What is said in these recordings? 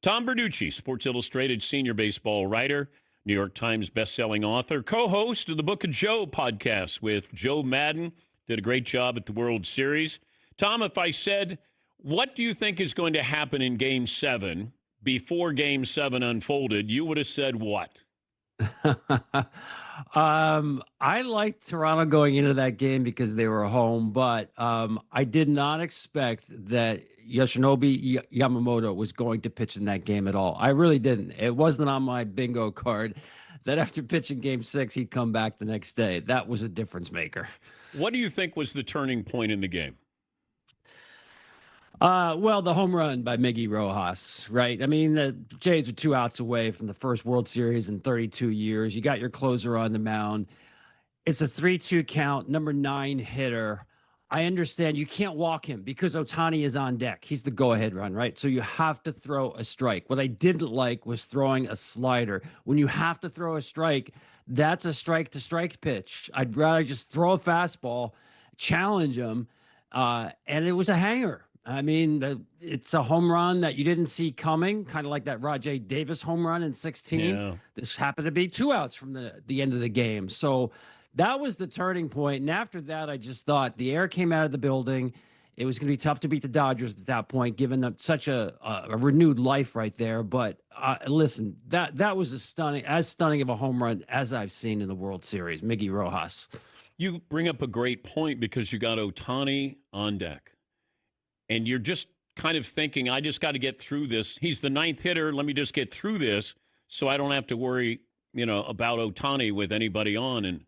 Tom Verducci, Sports Illustrated senior baseball writer, New York Times bestselling author, co-host of the Book of Joe podcast with Joe Madden. Did a great job at the World Series. Tom, if I said, what do you think is going to happen in Game 7 before Game 7 unfolded, you would have said what? I liked Toronto going into that game because they were home, but I did not expect that Yoshinobu Yamamoto was going to pitch in that game at all. I really didn't. It wasn't on my bingo card that after pitching Game 6, he'd come back the next day. That was a difference maker. What do you think was the turning point in the game? Well, the home run by Miguel Rojas, right? I mean, the Jays are 2 outs away from the first World Series in 32 years. You got your closer on the mound. It's a 3-2 count, number 9 hitter. I understand you can't walk him because Otani is on deck. He's the go-ahead run, right? So you have to throw a strike. What I didn't like was throwing a slider. When you have to throw a strike, that's a strike-to-strike pitch. I'd rather just throw a fastball, challenge him, and it was a hanger. I mean, it's a home run that you didn't see coming, kind of like that Rajay Davis home run in 16. Yeah. This happened to be 2 outs from the end of the game. So that was the turning point. And after that, I just thought the air came out of the building. It was going to be tough to beat the Dodgers at that point, given such a renewed life right there. But listen, that was as stunning of a home run as I've seen in the World Series. Miggy Rojas. You bring up a great point because you got Otani on deck. And you're just kind of thinking, I just got to get through this. He's the 9th hitter. Let me just get through this so I don't have to worry, about Otani with anybody on. And,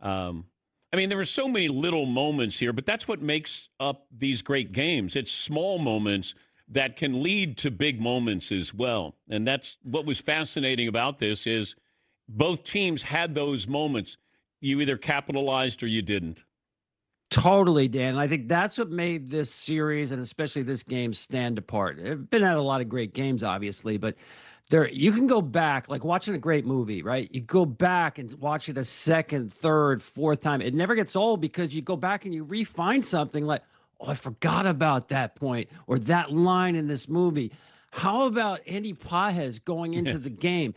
I mean, there were so many little moments here, but that's what makes up these great games. It's small moments that can lead to big moments as well. And that's what was fascinating about this is both teams had those moments. You either capitalized or you didn't. Totally, Dan. I think that's what made this series and especially this game stand apart. I've been at a lot of great games, obviously, but you can go back, like watching a great movie, right? You go back and watch it a second, third, fourth time. It never gets old because you go back and you refine something like, oh, I forgot about that point or that line in this movie. How about Andy Pages going into the game?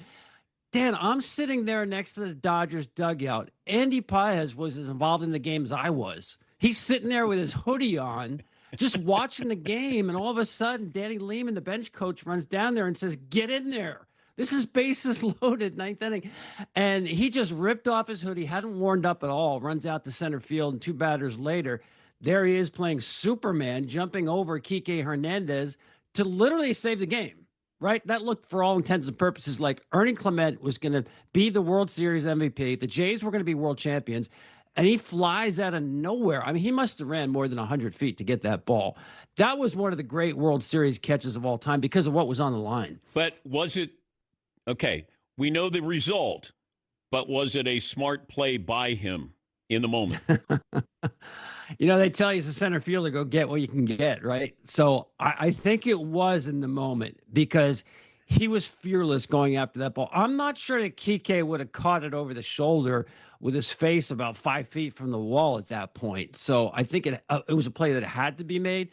Dan, I'm sitting there next to the Dodgers dugout. Andy Pages was as involved in the game as I was. He's sitting there with his hoodie on, just watching the game, and all of a sudden, Danny Lehman, the bench coach, runs down there and says, "Get in there. This is bases loaded, 9th inning." And he just ripped off his hoodie, hadn't warmed up at all, runs out to center field, and 2 batters later, there he is playing Superman, jumping over Kike Hernandez to literally save the game. Right? That looked, for all intents and purposes, like Ernie Clement was going to be the World Series MVP. The Jays were going to be world champions. And he flies out of nowhere. I mean, he must have ran more than 100 feet to get that ball. That was one of the great World Series catches of all time because of what was on the line. But was it, okay, we know the result, but was it a smart play by him in the moment? They tell you as a center fielder, go get what you can get, right? So I think it was in the moment because he was fearless going after that ball. I'm not sure that Kike would have caught it over the shoulder with his face about 5 feet from the wall at that point. So I think it was a play that had to be made.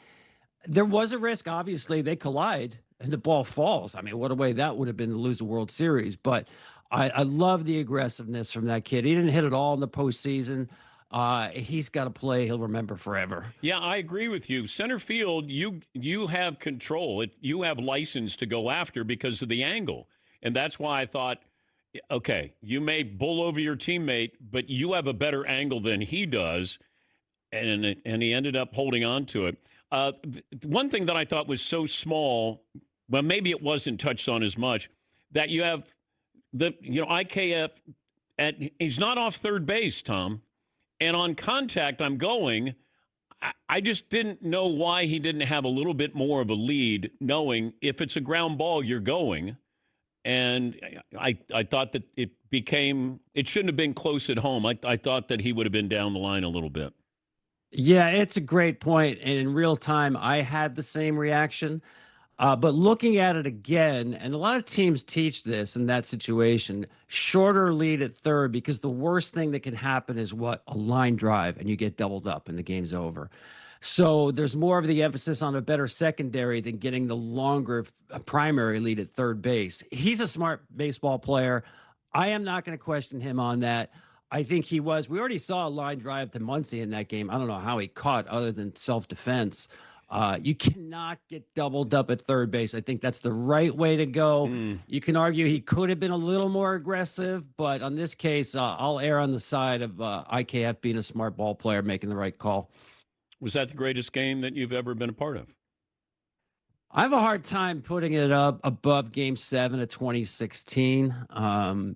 There was a risk, obviously. They collide and the ball falls. I mean, what a way that would have been to lose the World Series. But I love the aggressiveness from that kid. He didn't hit it all in the postseason. He's got a play he'll remember forever. Yeah, I agree with you. Center field, you have control. You have license to go after because of the angle. And that's why I thought, okay, you may bull over your teammate, but you have a better angle than he does. And he ended up holding on to it. One thing that I thought was so small, well, maybe it wasn't touched on as much, that you have IKF, he's not off third base, Tom. And on contact, I just didn't know why he didn't have a little bit more of a lead, knowing if it's a ground ball, you're going. And I thought that it shouldn't have been close at home. I thought that he would have been down the line a little bit. Yeah, it's a great point. And in real time, I had the same reaction. But looking at it again, and a lot of teams teach this in that situation, shorter lead at third, because the worst thing that can happen is a line drive, and you get doubled up and the game's over. So there's more of the emphasis on a better secondary than getting the longer primary lead at third base. He's a smart baseball player. I am not going to question him on that. I think he was. We already saw a line drive to Muncy in that game. I don't know how he caught other than self-defense. You cannot get doubled up at third base. I think that's the right way to go. You can argue he could have been a little more aggressive, but on this case, I'll err on the side of IKF being a smart ball player, making the right call. Was that the greatest game that you've ever been a part of? I have a hard time putting it up above Game 7 of 2016. I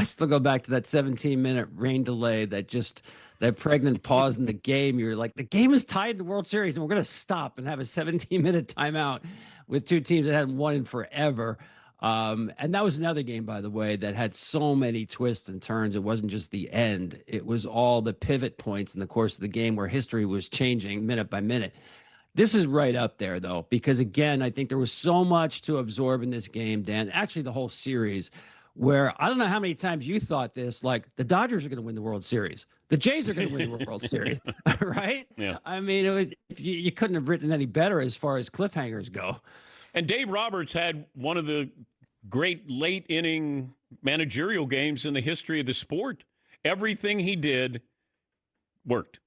still go back to that 17-minute rain delay, that pregnant pause in the game. You're like, the game is tied in the World Series, and we're going to stop and have a 17-minute timeout with two teams that hadn't won in forever. And that was another game, by the way, that had so many twists and turns. It wasn't just the end. It was all the pivot points in the course of the game where history was changing minute by minute. This is right up there, though, because, again, I think there was so much to absorb in this game, Dan, actually the whole series, where I don't know how many times you thought this, like the Dodgers are going to win the World Series. The Jays are going to win the World Series, right? Yeah. I mean, you couldn't have written any better as far as cliffhangers go. And Dave Roberts had one of the great late inning managerial games in the history of the sport. Everything he did worked.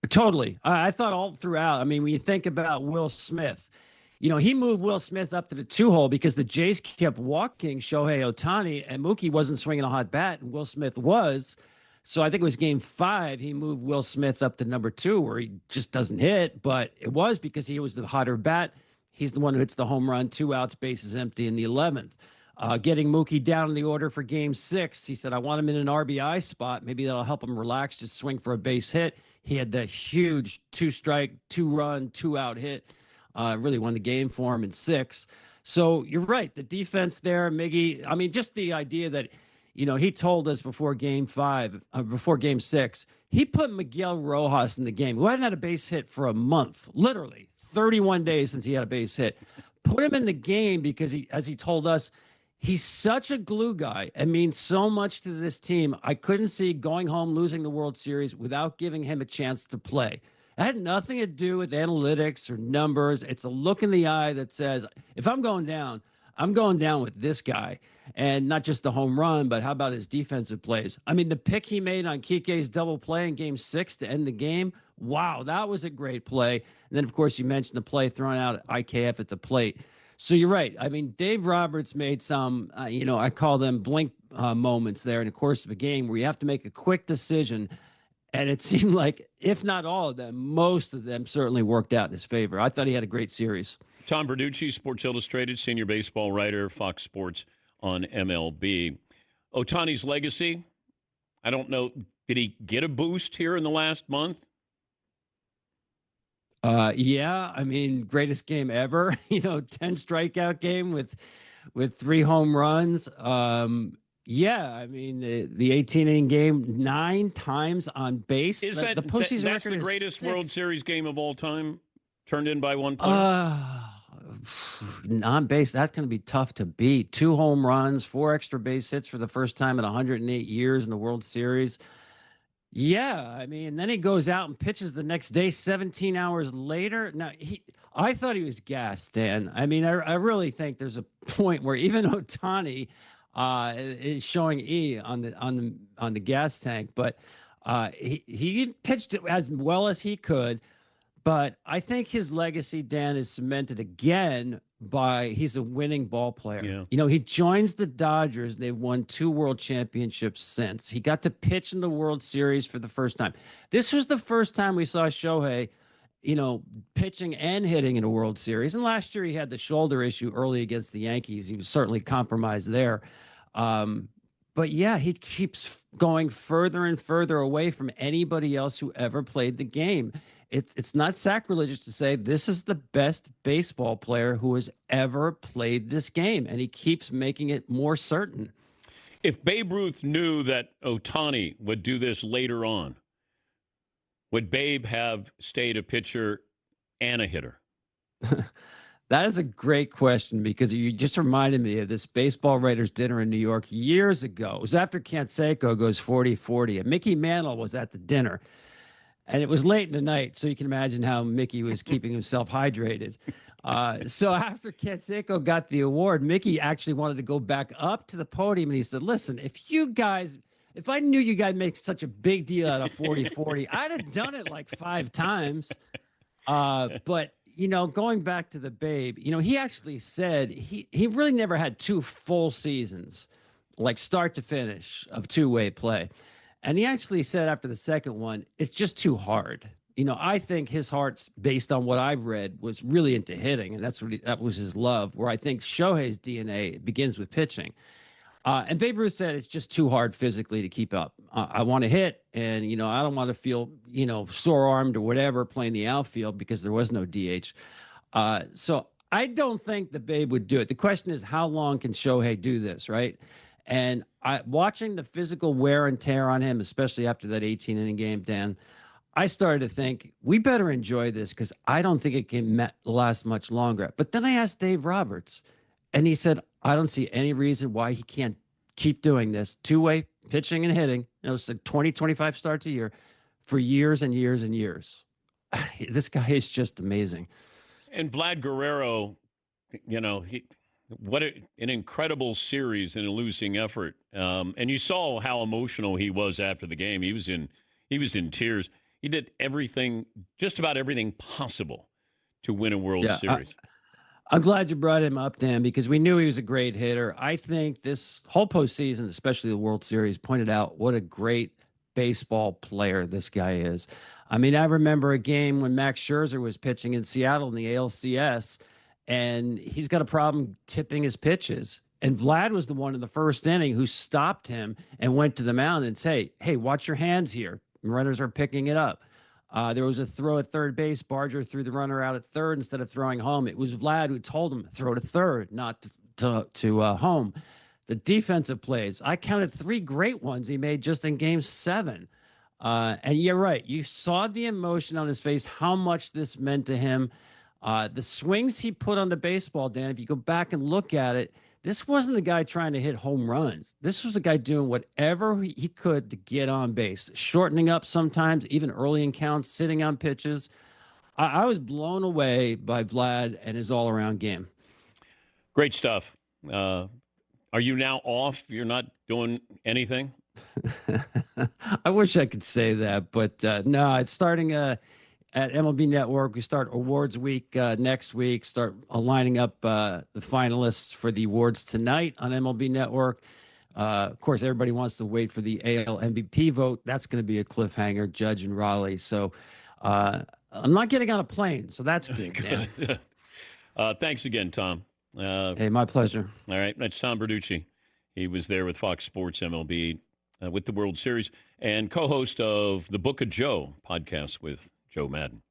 Totally. I thought all throughout. I mean, when you think about Will Smith, he moved Will Smith up to the 2-hole because the Jays kept walking Shohei Otani, and Mookie wasn't swinging a hot bat, and Will Smith was. So I think it was Game 5. He moved Will Smith up to number 2, where he just doesn't hit, but it was because he was the hotter bat. He's the one who hits the home run, 2 outs, bases empty in the 11th. Getting Mookie down in the order for Game 6, he said, I want him in an RBI spot. Maybe that'll help him relax, just swing for a base hit. He had that huge 2-strike, 2-run, 2-out hit. Really won the game for him in 6. So you're right. The defense there, Miggy, I mean, just the idea that, he told us before Game 5, before Game 6, he put Miguel Rojas in the game, who hadn't had a base hit for a month, literally 31 days since he had a base hit. Put him in the game because, as he told us, he's such a glue guy and means so much to this team. I couldn't see going home losing the World Series without giving him a chance to play. It had nothing to do with analytics or numbers. It's a look in the eye that says, if I'm going down, I'm going down with this guy. And not just the home run, but how about his defensive plays? I mean, the pick he made on Kike's double play in Game 6 to end the game, wow, that was a great play. And then, of course, you mentioned the play throwing out IKF at the plate. So you're right. I mean, Dave Roberts made some, I call them blink moments there in the course of a game where you have to make a quick decision. And it seemed like, if not all of them, most of them certainly worked out in his favor. I thought he had a great series. Tom Verducci, Sports Illustrated, senior baseball writer, Fox Sports on MLB. Otani's legacy, I don't know. Did he get a boost here in the last month? Yeah, I mean, greatest game ever, 10 strikeout game with 3 home runs. Yeah, I mean, the 18-inning game, 9 times on base. Is the postseason that's record the greatest 6. World Series game of all time, turned in by one player? On base, that's going to be tough to beat. 2 home runs, 4 extra base hits for the first time in 108 years in the World Series. Yeah, I mean, and then he goes out and pitches the next day, 17 hours later. Now, I thought he was gassed, Dan. I mean, I really think there's a point where even Otani is showing E on the gas tank, but he pitched it as well as he could. But I think his legacy, Dan, is cemented again by he's a winning ball player. Yeah. He joins the Dodgers. They've won 2 world championships since. He got to pitch in the World Series for the first time. This was the first time we saw Shohei, pitching and hitting in a World Series. And last year he had the shoulder issue early against the Yankees. He was certainly compromised there. But yeah, he keeps going further and further away from anybody else who ever played the game. It's not sacrilegious to say this is the best baseball player who has ever played this game, and he keeps making it more certain. If Babe Ruth knew that Otani would do this later on, would Babe have stayed a pitcher and a hitter? That is a great question because you just reminded me of this baseball writers dinner in New York years ago. It was after Canseco goes 40-40, and Mickey Mantle was at the dinner. And it was late in the night, so you can imagine how Mickey was keeping himself hydrated. So after Canseco got the award, Mickey actually wanted to go back up to the podium, and he said, listen, if I knew you guys make such a big deal out of 40-40, I'd have done it like 5 times. But going back to the Babe, he actually said he really never had 2 full seasons, like start to finish, of two-way play. And he actually said after the second one, it's just too hard. I think his heart's, based on what I've read, was really into hitting, and that was his love. Where I think Shohei's DNA begins with pitching. And Babe Ruth said it's just too hard physically to keep up. I want to hit, and I don't want to feel sore armed or whatever playing the outfield because there was no DH. So I don't think the Babe would do it. The question is, how long can Shohei do this, right? And watching the physical wear and tear on him, especially after that 18-inning game, Dan, I started to think we better enjoy this because I don't think it can last much longer. But then I asked Dave Roberts, and he said, I don't see any reason why he can't keep doing this two-way pitching and hitting, so 20, 25 starts a year for years and years and years. This guy is just amazing. And Vlad Guerrero, what an incredible series and a losing effort. And you saw how emotional he was after the game. He was in tears. He did everything, just about everything possible to win a World Series. I'm glad you brought him up, Dan, because we knew he was a great hitter. I think this whole postseason, especially the World Series, pointed out what a great baseball player this guy is. I mean, I remember a game when Max Scherzer was pitching in Seattle in the ALCS, and he's got a problem tipping his pitches. And Vlad was the one in the first inning who stopped him and went to the mound and say, hey, watch your hands here. Runners are picking it up. There was a throw at third base. Barger threw the runner out at third instead of throwing home. It was Vlad who told him, throw to third, not to home. The defensive plays, I counted 3 great ones he made just in Game 7. And you're right. You saw the emotion on his face, how much this meant to him. The swings he put on the baseball, Dan, if you go back and look at it, this wasn't a guy trying to hit home runs. This was a guy doing whatever he could to get on base, shortening up sometimes, even early in counts, sitting on pitches. I was blown away by Vlad and his all-around game. Great stuff. Are you now off? You're not doing anything? I wish I could say that, but no, it's starting at MLB Network. We start awards week next week, start lining up the finalists for the awards tonight on MLB Network. Of course, everybody wants to wait for the AL MVP vote. That's going to be a cliffhanger, Judge and Raleigh. So I'm not getting on a plane, so that's good. Thanks again, Tom. Hey, my pleasure. All right, that's Tom Verducci. He was there with Fox Sports MLB with the World Series and co-host of the Book of Joe podcast with Joe Madden.